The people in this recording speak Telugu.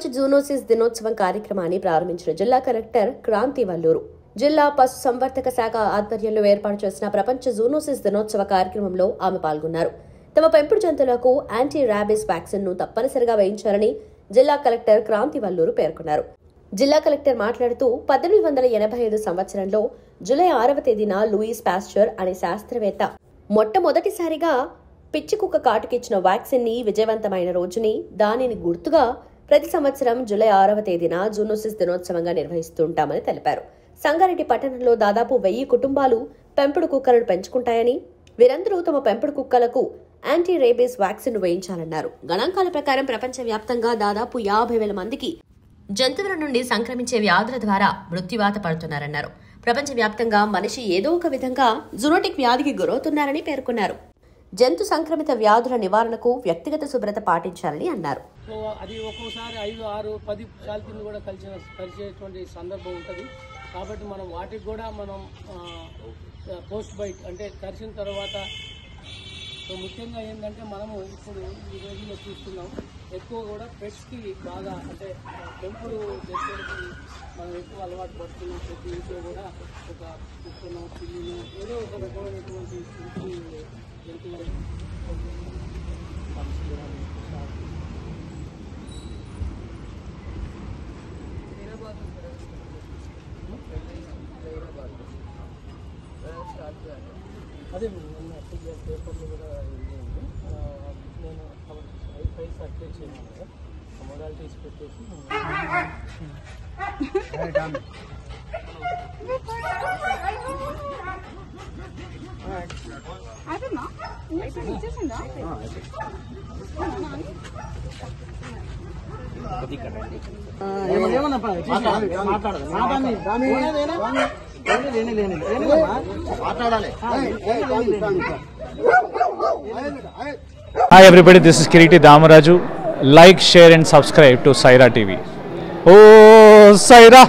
ప్రపంచ జూనోసిస్ దినోత్సవం కార్యక్రమాన్ని ప్రారంభించిన జిల్లా కలెక్టర్ క్రాంతి వల్లూరు. జిల్లా పశు సంవర్ధక శాఖ ఆధ్వర్యంలో ఏర్పాటు చేసిన ప్రపంచ జూనోసిస్ దినోత్సవ కార్యక్రమంలో ఆమె పాల్గొన్నారు. తమ పెంపుడు జంతువులకు యాంటీ ర్యాబిస్ వ్యాక్సిన్ ను తప్పనిసరిగా వేయించాలని జిల్లా కలెక్టర్ క్రాంతి వల్లూరు పేర్కొన్నారు. జిల్లా కలెక్టర్ మాట్లాడుతూ 1885 సంవత్సరంలో జూలై 6వ తేదీన లూయిస్ పాస్చర్ అనే శాస్త్రవేత్త మొట్టమొదటిసారిగా పిచ్చి కుక్క కాటుకిచ్చిన వ్యాక్సిన్ ని విజయవంతమైన రోజుని, దానిని గుర్తుగా ప్రతి సంవత్సరం జూలై 6వ తేదీన జూనోసిస్ దినోత్సవంగా నిర్వహిస్తుంటామని తెలిపారు. సంగారెడ్డి పట్టణంలో దాదాపు 1000 కుటుంబాలు పెంపుడు కుక్కలను పెంచుకుంటాయని, వీరందరూ తమ పెంపుడు కుక్కలకు యాంటీ రేబీస్ వ్యాక్సిన్ వేయించాలన్నారు. గణాంకాల ప్రకారం ప్రపంచవ్యాప్తంగా దాదాపు 50,000 మందికి జంతువుల నుండి సంక్రమించే వ్యాధుల ద్వారా మృత్యువాత పడుతున్నారన్నారు. ప్రపంచవ్యాప్తంగా మనిషి ఏదో ఒక విధంగా జూనోటిక్ వ్యాధికి గురవుతున్నారని పేర్కొన్నారు. జంతు సంక్రమిత వ్యాధుల నివారణకు వ్యక్తిగత శుభ్రత పాటించాలని అన్నారు. అది ఒక్కోసారి 5, 6, 10 శాలిటీని కూడా కలిసేటువంటి సందర్భం ఉంటుంది. కాబట్టి మనం వాటికి కూడా మనం పోస్ట్ బైట్ అంటే కరిచిన తర్వాత ముఖ్యంగా ఏంటంటే మనము ఇప్పుడు ఈ రోజుల్లో చూస్తున్నాం, ఎక్కువ కూడా పెట్స్కి బాగా అంటే పెంపుడు జంతువులకి మనం ఎక్కువ అలవాటు పడుతున్నాం. ప్రతి ఇంట్లో కూడా ఒక కుక్కను, పిల్లిని ఏదో ఒక రకమైనటువంటి జంతువులు అదే పేపర్లు కూడా నేను ఫైల్స్ అప్లై చేయను కదా, మొరాలిటీస్ పెట్టేసి Hi everybody, this is Kiriti Damaraju. Like, share and subscribe to Saira TV. Oh Saira!